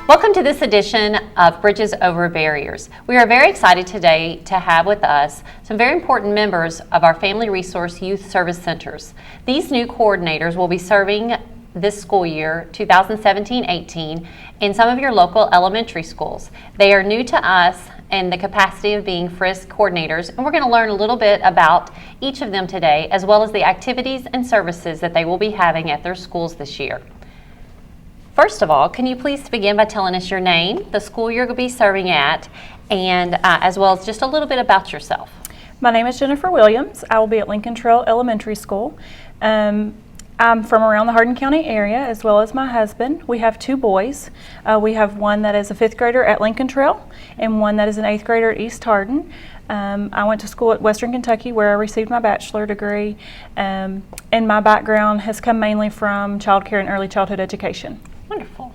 Welcome to this edition of Bridges Over Barriers. We are very excited today to have with us some very important members of our Family Resource Youth Service Centers. These new coordinators will be serving this school year, 2017-18, in some of your local elementary schools. They are new to us in the capacity of being FRISC coordinators, and we're going to learn a little bit about each of them today, as well as the activities and services that they will be having at their schools this year. First of all, can you please begin by telling us your name, the school you're going to be serving at, and as well as just a little bit about yourself. My name is Jennifer Williams. I will be at Lincoln Trail Elementary School. I'm from around the Hardin County area, as well as my husband. We have two boys. We have one that is a 5th grader at Lincoln Trail and one that is an 8th grader at East Hardin. I went to school at Western Kentucky where I received my bachelor degree, and my background has come mainly from child care and early childhood education. Wonderful.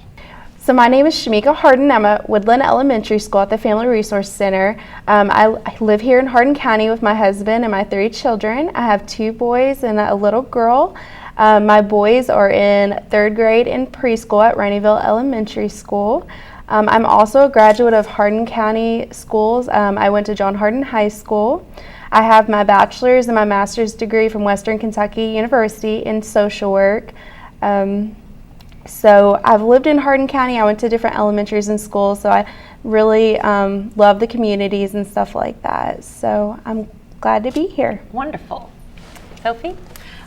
So my name is Shamika Hardin. I'm at Woodland Elementary School at the Family Resource Center. I live here in Hardin County with my husband and my 3 children. I have 2 boys and a little girl. My boys are in 3rd grade in preschool at Raineyville Elementary School. I'm also a graduate of Hardin County Schools. I went to John Hardin High School. I have my bachelor's and my master's degree from Western Kentucky University in social work. So I've lived in Hardin County. I went to different elementaries and schools, so I really love the communities and stuff like that. So I'm glad to be here. Wonderful. Sophie?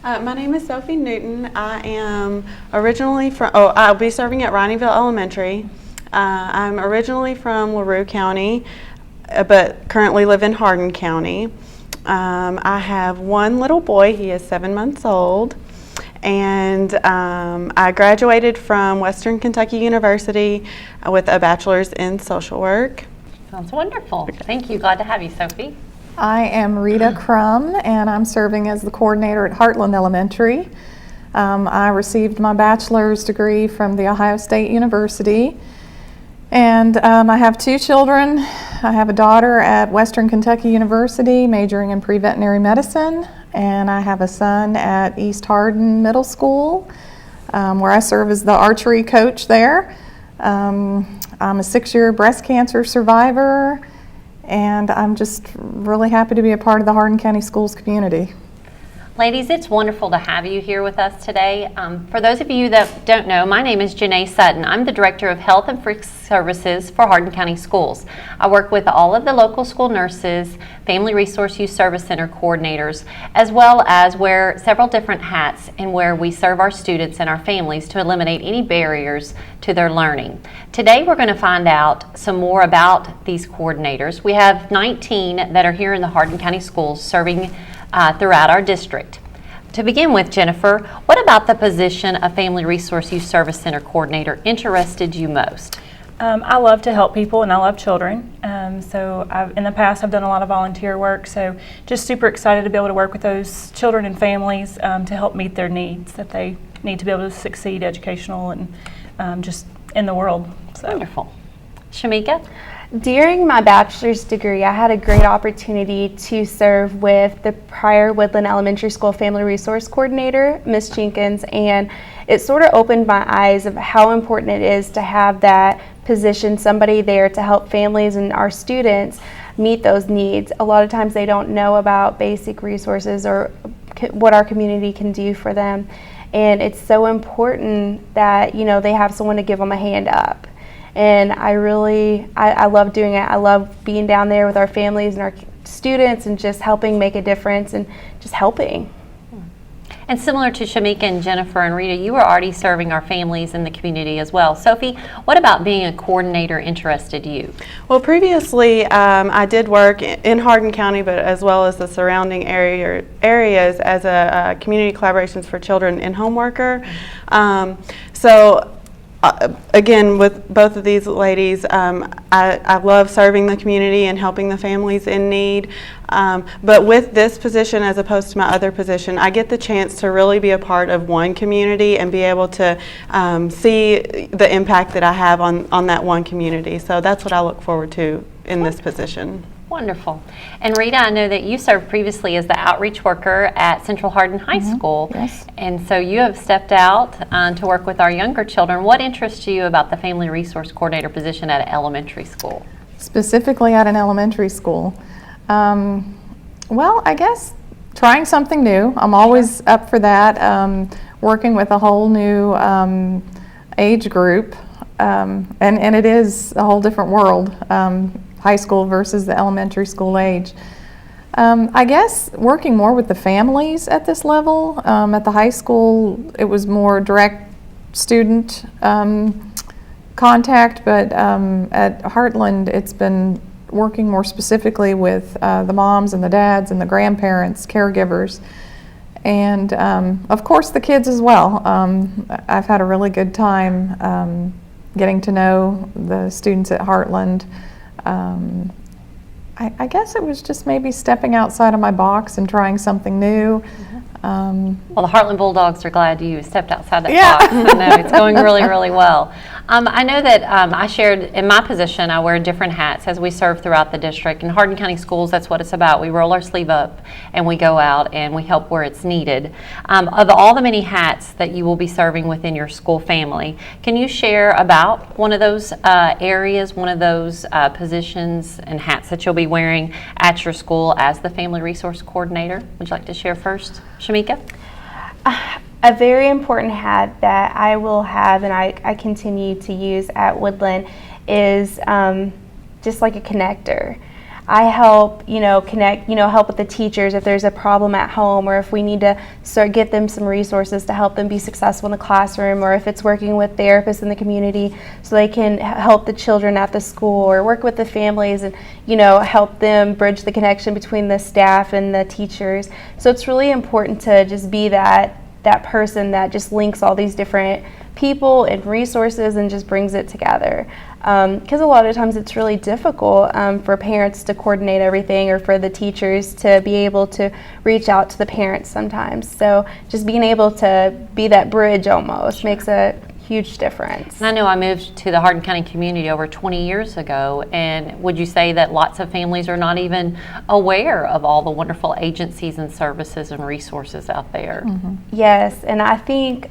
My name is Sophie Newton. I am originally from, I'll be serving at Raineyville Elementary. I'm originally from LaRue County, but currently live in Hardin County. I have one little boy. He is 7 months old. And I graduated from Western Kentucky University with a bachelor's in social work. Sounds wonderful. Okay. Thank you. Glad to have you, Sophie. I am Rita Crum, and I'm serving as the coordinator at Heartland Elementary. I received my bachelor's degree from the Ohio State University. And I have 2 children. I have a daughter at Western Kentucky University majoring in pre-veterinary medicine, and I have a son at East Hardin Middle School where I serve as the archery coach there. I'm a 6-year breast cancer survivor, and I'm just really happy to be a part of the Hardin County Schools community. Ladies, it's wonderful to have you here with us today. For those of you that don't know, my name is Janae Sutton. I'm the Director of Health and FRISC Services for Hardin County Schools. I work with all of the local school nurses, Family Resource Youth Service Center coordinators, as well as wear several different hats in where we serve our students and our families to eliminate any barriers to their learning. Today we're going to find out some more about these coordinators. We have 19 that are here in the Hardin County Schools serving throughout our district. To begin with, Jennifer, what about the position of Family Resource Youth Service Center Coordinator interested you most? I love to help people and I love children. In the past I've done a lot of volunteer work, so just super excited to be able to work with those children and families to help meet their needs that they need to be able to succeed educational and just in the world. So. Wonderful. Shamika? During my bachelor's degree, I had a great opportunity to serve with the prior Woodland Elementary School Family Resource Coordinator, Ms. Jenkins, and it sort of opened my eyes of how important it is to have that position, somebody there to help families and our students meet those needs. A lot of times they don't know about basic resources or what our community can do for them, and it's so important that they have someone to give them a hand up. And I love doing it. I love being down there with our families and our students and just helping make a difference and just helping. And similar to Shamika and Jennifer and Rita, you are already serving our families in the community as well. Sophie, what about being a coordinator interested you? Well, previously I did work in Hardin County, but as well as the surrounding areas as a community collaborations for children and home worker. Again, with both of these ladies, I love serving the community and helping the families in need. But with this position as opposed to my other position, I get the chance to really be a part of one community and be able to see the impact that I have on that one community. So that's what I look forward to in this position. Wonderful. And Rita, I know that you served previously as the outreach worker at Central Hardin High School. Yes. And so you have stepped out to work with our younger children. What interests you about the Family Resource Coordinator position at an elementary school? Specifically at an elementary school. Well, I guess trying something new. I'm always up for that. Working with a whole new age group. And it is a whole different world. High school versus the elementary school age. I guess working more with the families at this level. At the high school, it was more direct student contact, but at Heartland, it's been working more specifically with the moms and the dads and the grandparents, caregivers, and of course the kids as well. I've had a really good time getting to know the students at Heartland. I guess it was just maybe stepping outside of my box and trying something new. Well, the Heartland Bulldogs are glad you stepped outside that Yeah. box. So, no, it's going really, really well. I know that I shared in my position, I wear different hats as we serve throughout the district. In Hardin County Schools, that's what it's about. We roll our sleeve up and we go out and we help where it's needed. Of all the many hats that you will be serving within your school family, can you share about one of those areas, one of those positions and hats that you'll be wearing at your school as the Family Resource Coordinator? Would you like to share first, Shamika? A very important hat that I will have and I continue to use at Woodland is just like a connector. I help, connect, help with the teachers if there's a problem at home, or if we need to get them some resources to help them be successful in the classroom, or if it's working with therapists in the community so they can help the children at the school, or work with the families and, help them bridge the connection between the staff and the teachers. So it's really important to just be that person that just links all these different people and resources and just brings it together. Because a lot of times it's really difficult for parents to coordinate everything, or for the teachers to be able to reach out to the parents sometimes. So just being able to be that bridge almost makes a huge difference. And I know I moved to the Hardin County community over 20 years ago, and would you say that lots of families are not even aware of all the wonderful agencies and services and resources out there? Mm-hmm. Yes, and I think,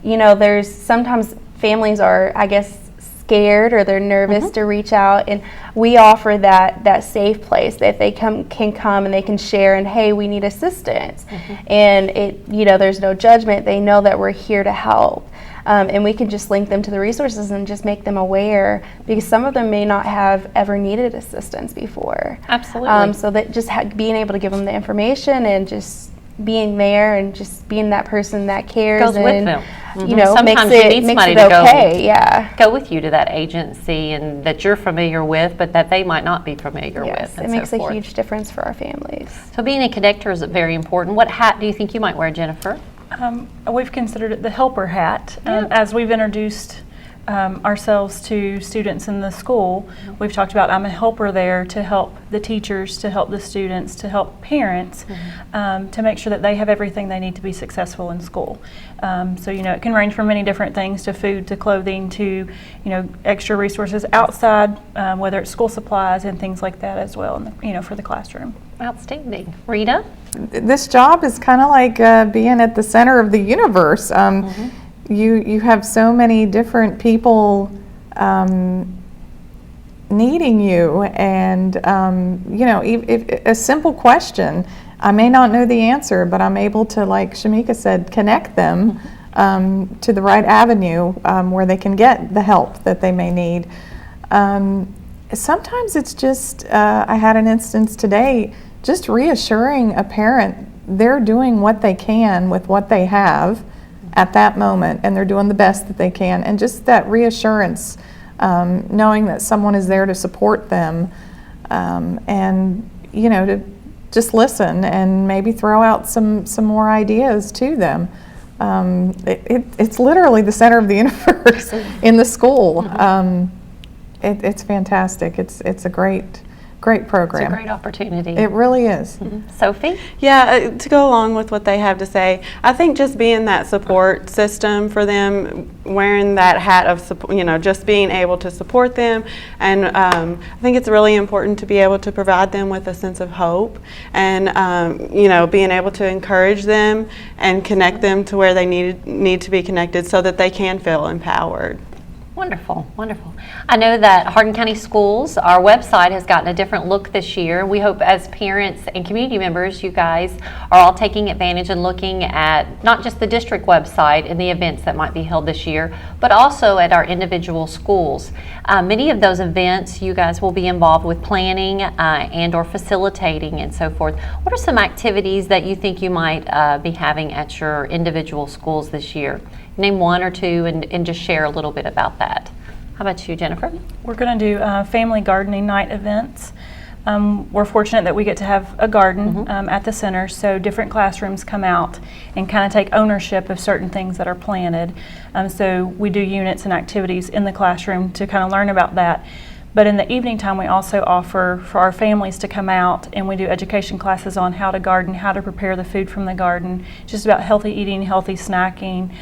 there's sometimes families are, I guess, scared or they're nervous to reach out, and we offer that safe place that they can come and they can share, and hey, we need assistance, and there's no judgment. They know that we're here to help. And we can just link them to the resources and just make them aware, because some of them may not have ever needed assistance before. Absolutely. So that just being able to give them the information and just being there and just being that person that cares Goes and with them. makes Sometimes you need somebody it to okay. Yeah. go with you to that agency and that you're familiar with, but that they might not be familiar Yes, with. it makes a huge difference for our families. So being a connector is very important. What hat do you think you might wear, Jennifer? We've considered it the helper hat. As we've introduced ourselves to students in the school, we've talked about I'm a helper there to help the teachers, to help the students, to help parents, to make sure that they have everything they need to be successful in school. So it can range from many different things, to food, to clothing, to extra resources outside, whether it's school supplies and things like that as well, for the classroom. Outstanding. Rita? This job is kind of like being at the center of the universe. You have so many different people needing you, and if a simple question, I may not know the answer, but I'm able to, like Shamika said, connect them to the right avenue where they can get the help that they may need. Sometimes it's just, I had an instance today, just reassuring a parent they're doing what they can with what they have at that moment, and they're doing the best that they can, and just that reassurance, knowing that someone is there to support them, and to just listen and maybe throw out some more ideas to them. It's literally the center of the universe in the school. It's fantastic. It's a great great It's a program. great opportunity. It really is. Sophie? Yeah, to go along with what they have to say, I think just being that support system for them, wearing that hat of support, just being able to support them, and I think it's really important to be able to provide them with a sense of hope, and being able to encourage them and connect them to where they need to be connected so that they can feel empowered. Wonderful, wonderful. I know that Hardin County Schools, our website has gotten a different look this year. We hope as parents and community members, you guys are all taking advantage and looking at not just the district website and the events that might be held this year, but also at our individual schools. Many of those events, you guys will be involved with planning and or facilitating and so forth. What are some activities that you think you might be having at your individual schools this year? Name one or two and just share a little bit about that. How about you, Jennifer? We're going to do family gardening night events. We're fortunate that we get to have a garden at the center, so different classrooms come out and kind of take ownership of certain things that are planted. So we do units and activities in the classroom to kind of learn about that. But in the evening time, we also offer for our families to come out, and we do education classes on how to garden, how to prepare the food from the garden, just about healthy eating, healthy snacking.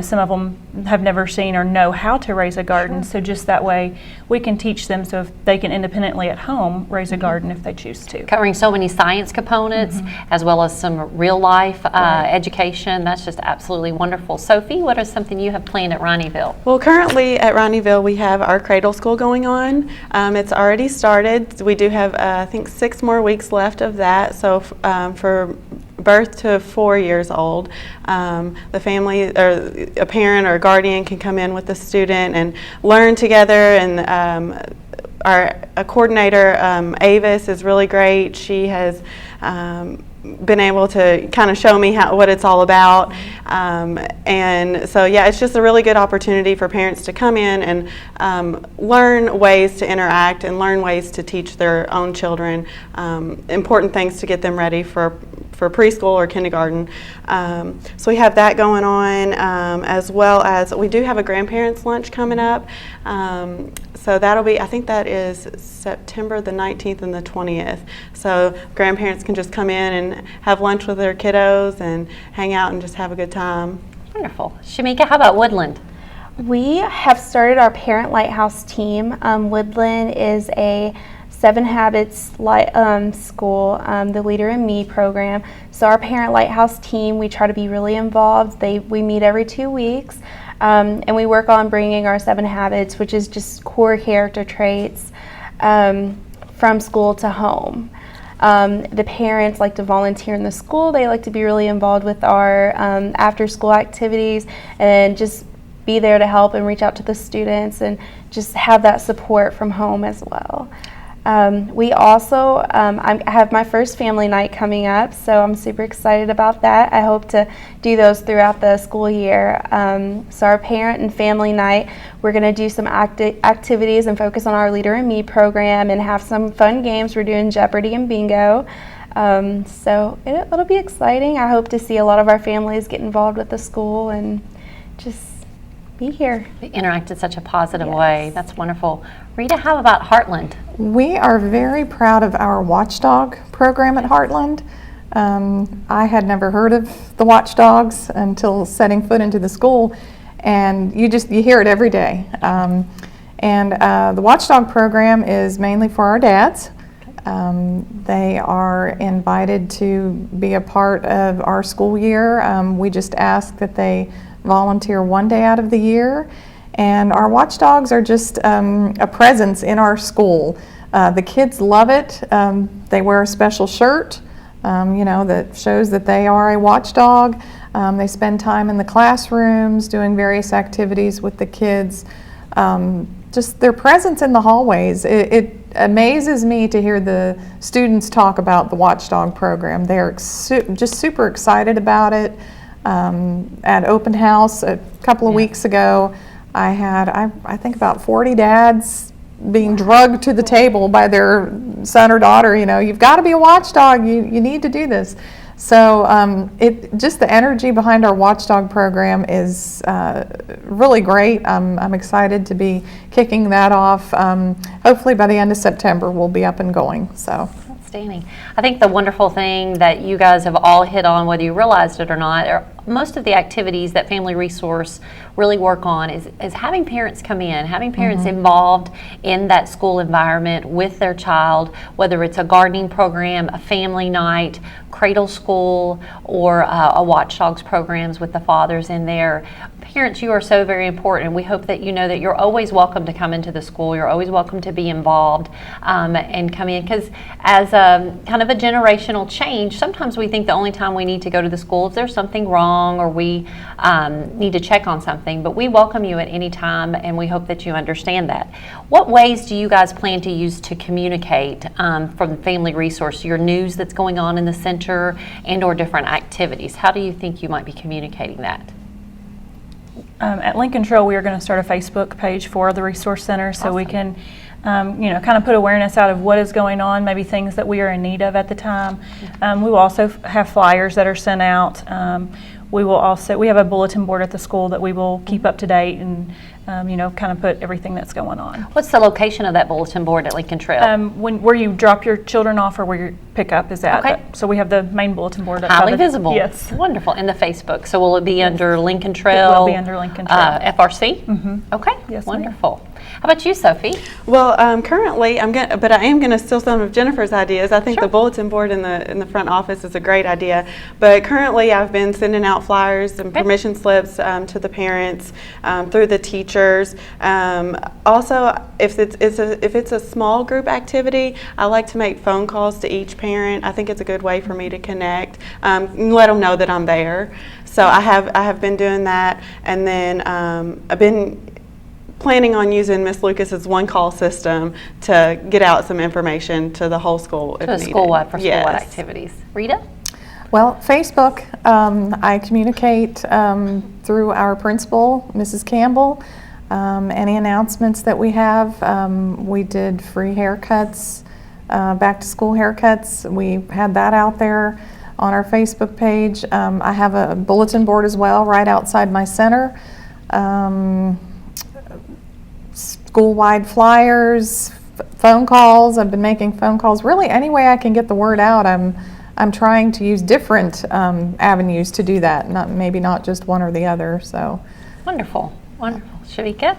Some of them have never seen or know how to raise a garden, so just that way we can teach them so if they can independently at home raise a garden if they choose to. Covering so many science components as well as some real life education. That's just absolutely wonderful. Sophie, what is something you have planned at Ronnieville? Well, currently at Ronnieville we have our cradle school going on. It's already started. We do have I think 6 more weeks left of that. So for birth to 4 years old, the family or a parent or a guardian can come in with the student and learn together. And our coordinator, Avis, is really great. She has been able to kind of show me what it's all about. And so, yeah, it's just a really good opportunity for parents to come in and learn ways to interact and learn ways to teach their own children important things to get them ready for preschool or kindergarten. So we have that going on, as well as we do have a grandparents lunch coming up. So that'll be, I think that is September the 19th and the 20th. So grandparents can just come in and have lunch with their kiddos and hang out and just have a good time. Wonderful. Shamika, how about Woodland? We have started our Parent Lighthouse team. Woodland is a 7 Habits school, the Leader in Me program. So our Parent Lighthouse team, we try to be really involved. We meet every 2 weeks, and we work on bringing our 7 habits, which is just core character traits, from school to home. The parents like to volunteer in the school. They like to be really involved with our after-school activities and just be there to help and reach out to the students and just have that support from home as well. We also, I have my first family night coming up, so I'm super excited about that. I hope to do those throughout the school year. So our parent and family night, we're going to do some activities and focus on our Leader in Me program and have some fun games. We're doing Jeopardy and bingo. So it'll be exciting. I hope to see a lot of our families get involved with the school and just be here. Interact in such a positive way. That's wonderful. Rita, how about Heartland? We are very proud of our Watchdog program at Heartland. I had never heard of the Watchdogs until setting foot into the school, and you hear it every day. The Watchdog program is mainly for our dads. They are invited to be a part of our school year. We just ask that they volunteer 1 day out of the year, and our Watchdogs are just a presence in our school. The kids love it. They wear a special shirt, that shows that they are a watchdog. They spend time in the classrooms doing various activities with the kids. Just their presence in the hallways. It amazes me to hear the students talk about the Watchdog program. They're just super excited about it. At open house a couple of weeks ago, I had, I think about 40 dads being drugged to the table by their son or daughter. You've got to be a watchdog. You need to do this. So just the energy behind our Watchdog program is really great. I'm excited to be kicking that off. Hopefully by the end of September we'll be up and going. So. Outstanding. I think the wonderful thing that you guys have all hit on, whether you realized it or not, are most of the activities that Family Resource really work on is having parents come in, having parents involved in that school environment with their child, whether it's a gardening program, a family night, cradle school, or a Watchdogs programs with the fathers in there. Parents, you are so very important. We hope that you know that you're always welcome to come into the school. You're always welcome to be involved and come in, because as a kind of a generational change, sometimes we think the only time we need to go to the school is there's something wrong or we need to check on something, but we welcome you at any time, and we hope that you understand that. What ways do you guys plan to use to communicate from Family Resource, your news that's going on in the center and or different activities? How do you think you might be communicating that? At Lincoln Trail, we are going to start a Facebook page for the Resource Center, so we can, kind of put awareness out of what is going on, maybe things that we are in need of at the time. We will also have flyers that are sent out. We have a bulletin board at the school that we will keep up to date and, kind of put everything that's going on. What's the location of that bulletin board at Lincoln Trail? Where you drop your children off or where your pickup is at. Okay. So we have the main bulletin board. Highly visible. Yes. Wonderful. And the Facebook. So will it be under Lincoln Trail? It will be under Lincoln Trail. FRC? Mm-hmm. Okay. Yes, ma'am. Wonderful. How about you, Sophie? Well, currently, but I am going to steal some of Jennifer's ideas. I think Sure. the bulletin board in the front office is a great idea. But currently, I've been sending out flyers and permission slips to the parents through the teachers. Also, if it's a small group activity, I like to make phone calls to each parent. I think it's a good way for me to connect, and let them know that I'm there. So I have been doing that, and then I've been planning on using Miss Lucas's one-call system to get out some information to the whole school if So needed. school-wide for Yes. school-wide activities. Rita? Well, Facebook, I communicate through our principal, Mrs. Campbell. Any announcements that we have, we did free haircuts, back to school haircuts. We had that out there on our Facebook page. I have a bulletin board as well right outside my center. School-wide flyers, phone calls. I've been making phone calls. Really, any way I can get the word out, I'm trying to use different avenues to do that. Maybe not just one or the other. So, Wonderful. Wonderful. Shavika?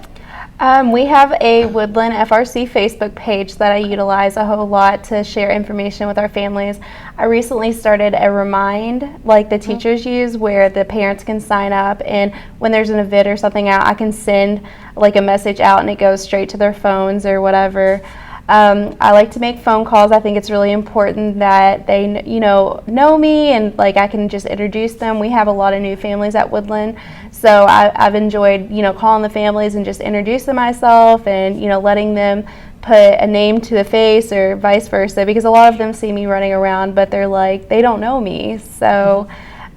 We have a Woodland FRC Facebook page that I utilize a whole lot to share information with our families. I recently started a Remind, like the teachers use, where the parents can sign up, and when there's an event or something out, I can send like a message out and it goes straight to their phones or whatever. I like to make phone calls. I think it's really important that they know me, and like I can just introduce them. We have a lot of new families at Woodland, so I've enjoyed calling the families and just introducing myself and letting them put a name to the face or vice versa, because a lot of them see me running around but they're like, they don't know me. So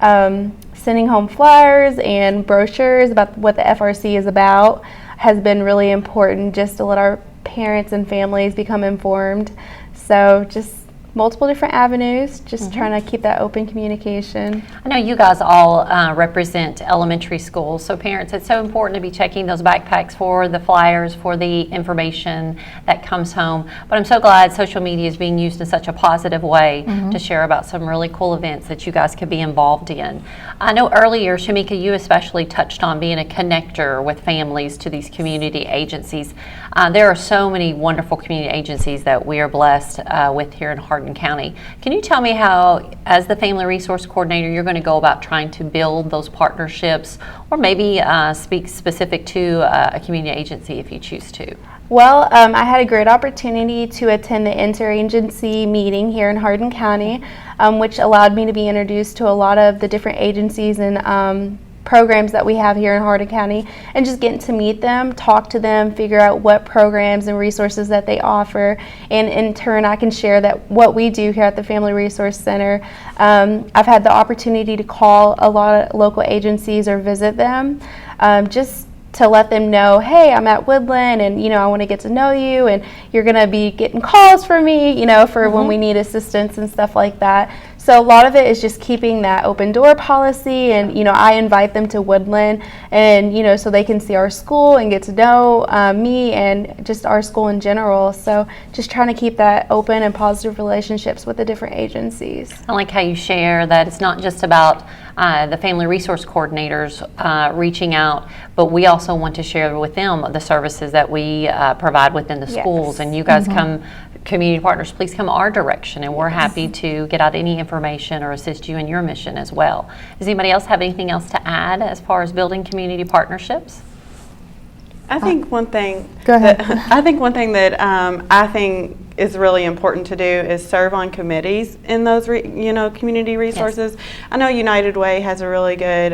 sending home flyers and brochures about what the FRC is about has been really important, just to let our parents and families become informed. So just multiple different avenues, just trying to keep that open communication. I know you guys all represent elementary schools, so parents, it's so important to be checking those backpacks for the flyers, for the information that comes home. But I'm so glad social media is being used in such a positive way to share about some really cool events that you guys could be involved in. I know earlier, Shamika, you especially touched on being a connector with families to these community agencies. There are so many wonderful community agencies that we are blessed with here in Hardin County. Can you tell me how, as the Family Resource Coordinator, you're going to go about trying to build those partnerships, or maybe speak specific to a community agency if you choose to? Well, I had a great opportunity to attend the interagency meeting here in Hardin County, which allowed me to be introduced to a lot of the different agencies and programs that we have here in Hardin County, and just getting to meet them, talk to them, figure out what programs and resources that they offer, and in turn I can share that what we do here at the Family Resource Center. I've had the opportunity to call a lot of local agencies or visit them, just to let them know, hey, I'm at Woodland and, I want to get to know you and you're going to be getting calls from me, for when we need assistance and stuff like that. So a lot of it is just keeping that open door policy and, I invite them to Woodland and, so they can see our school and get to know me and just our school in general. So just trying to keep that open and positive relationships with the different agencies. I like how you share that it's not just about the family resource coordinators reaching out, but we also want to share with them the services that we provide within the schools. And you guys come, community partners, please come our direction, and we're happy to get out any information or assist you in your mission as well. Does anybody else have anything else to add as far as building community partnerships? I think one thing. Go ahead. I think one thing that I think is really important to do is serve on committees in those, community resources. Yes. I know United Way has a really good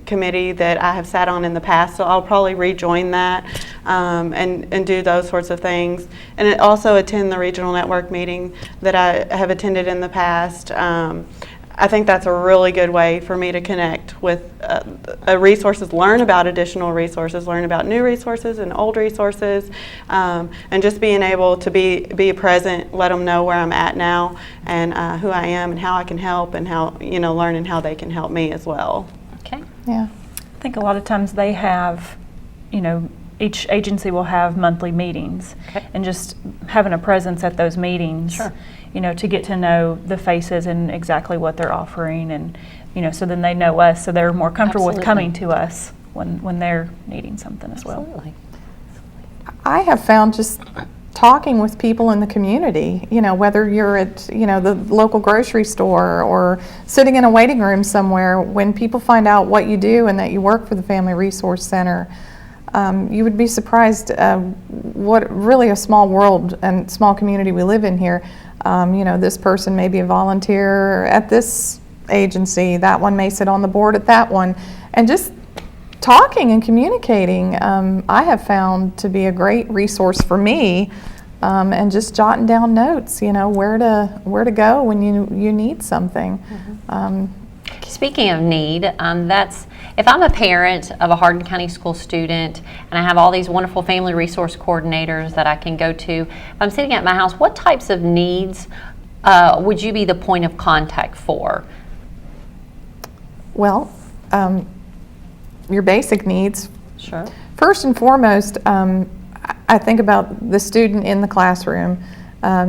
committee that I have sat on in the past, so I'll probably rejoin that and do those sorts of things. And also attend the regional network meeting that I have attended in the past. I think that's a really good way for me to connect with resources, learn about additional resources, learn about new resources and old resources, and just being able to be present, let them know where I'm at now and who I am and how I can help and how, learning how they can help me as well. Okay. Yeah. I think a lot of times they have, each agency will have monthly meetings, and just having a presence at those meetings, to get to know the faces and exactly what they're offering, and so then they know us, so they're more comfortable with coming to us when they're needing something as well. Absolutely. I have found just talking with people in the community, whether you're at, the local grocery store or sitting in a waiting room somewhere, when people find out what you do and that you work for the Family Resource Center, you would be surprised what really a small world and small community we live in here. This person may be a volunteer at this agency, that one may sit on the board at that one, and just talking and communicating I have found to be a great resource for me, and just jotting down notes, where to go when you need something. Speaking of need, that's if I'm a parent of a Hardin County School student and I have all these wonderful family resource coordinators that I can go to, if I'm sitting at my house, what types of needs would you be the point of contact for? Well, your basic needs. Sure. First and foremost, I think about the student in the classroom,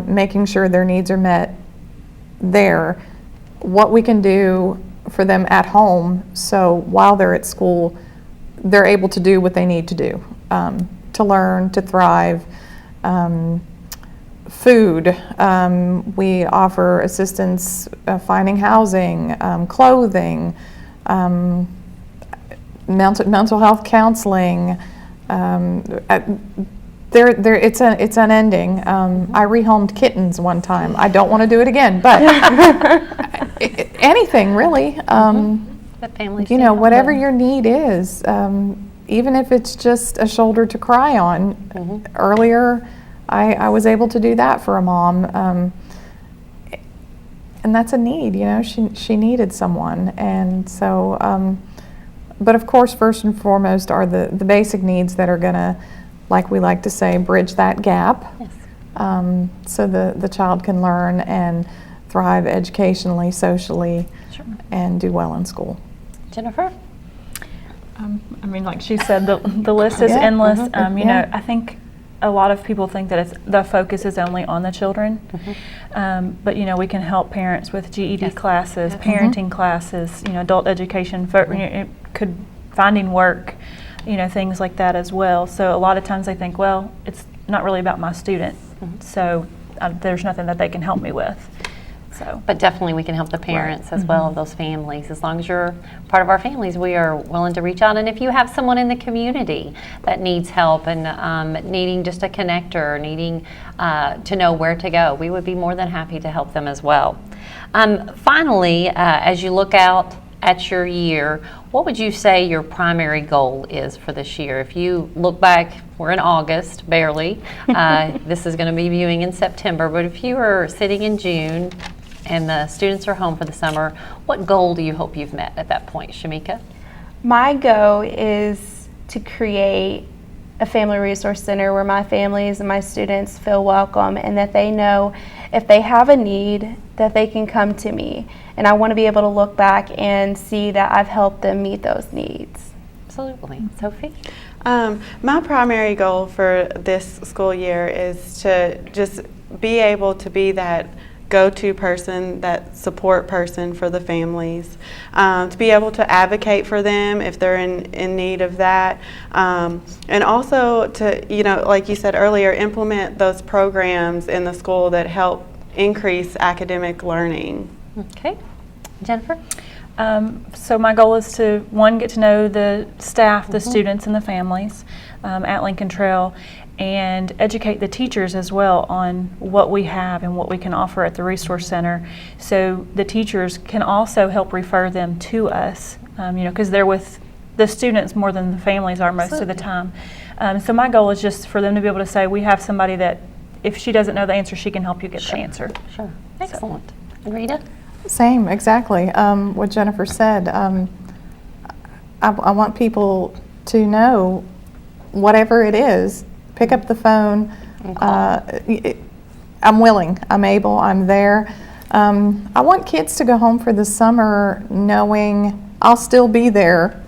making sure their needs are met there, what we can do for them at home, so while they're at school, they're able to do what they need to do, to learn, to thrive. Food, we offer assistance finding housing, clothing, mental health counseling. It's unending. I rehomed kittens one time. I don't want to do it again, but anything really. The families, whatever your need is, even if it's just a shoulder to cry on. Earlier, I was able to do that for a mom, and that's a need. She needed someone, and so. But of course, first and foremost are the basic needs that are going to, like we like to say, bridge that gap. Yes. So the child can learn and thrive educationally, socially, and do well in school. Jennifer? Like she said, the list is endless. I think a lot of people think that the focus is only on the children, but we can help parents with GED classes, parenting classes, adult education, finding work, things like that as well. So a lot of times they think, well, it's not really about my student, so there's nothing that they can help me with. So, but definitely we can help the parents as well of those families. As long as you're part of our families, we are willing to reach out. And if you have someone in the community that needs help and needing just a connector, needing to know where to go, we would be more than happy to help them as well. Finally, as you look out at your year, what would you say your primary goal is for this year? If you look back, we're in August, barely. This is going to be viewing in September, but if you were sitting in June and the students are home for the summer, what goal do you hope you've met at that point, Shamika? My goal is to create a family resource center where my families and my students feel welcome and that they know if they have a need that they can come to me. And I want to be able to look back and see that I've helped them meet those needs. Absolutely. Sophie? My primary goal for this school year is to just be able to be that go-to person, that support person for the families, to be able to advocate for them if they're in need of that, and also to, like you said earlier, implement those programs in the school that help increase academic learning. Okay. Jennifer? So my goal is to, one, get to know the staff, the students, and the families at Lincoln Trail, and educate the teachers as well on what we have and what we can offer at the Resource Center, so the teachers can also help refer them to us, because they're with the students more than the families are most of the time. So my goal is just for them to be able to say, we have somebody that if she doesn't know the answer, she can help you get the answer. Sure. Excellent. And Rita? Same, exactly. What Jennifer said. I want people to know, whatever it is, pick up the phone. I'm willing, I'm able, I'm there. I want kids to go home for the summer knowing I'll still be there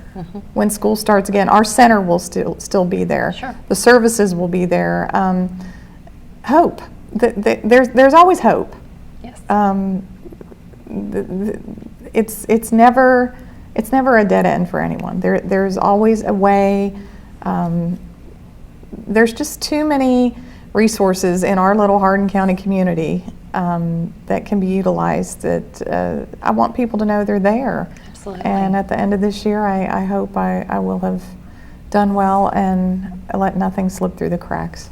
when school starts again. Our center will still be there. Sure. The services will be there. Hope. There's always hope. Yes. It's never a dead end for anyone. There's always a way. There's just too many resources in our little Hardin County community that can be utilized. That I want people to know they're there. Absolutely. And at the end of this year, I hope I will have done well and let nothing slip through the cracks.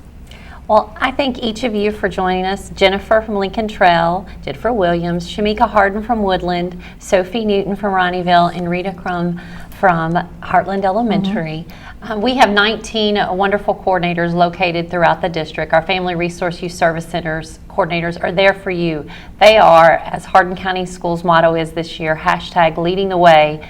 Well, I thank each of you for joining us. Jennifer from Lincoln Trail, Jennifer Williams, Shamika Harden from Woodland, Sophie Newton from Ronnieville, and Rita Crum from Heartland Elementary. We have 19 wonderful coordinators located throughout the district. Our Family Resource Youth Service Centers coordinators are there for you. They are, as Hardin County Schools' motto is this year, #leading the way,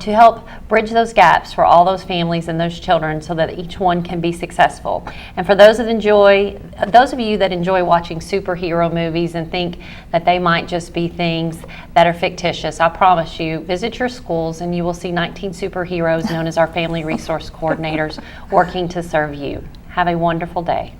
to help bridge those gaps for all those families and those children so that each one can be successful. And for those of you that enjoy watching superhero movies and think that they might just be things that are fictitious, I promise you, visit your schools and you will see 19 superheroes known as our Family Resource Coordinators working to serve you. Have a wonderful day.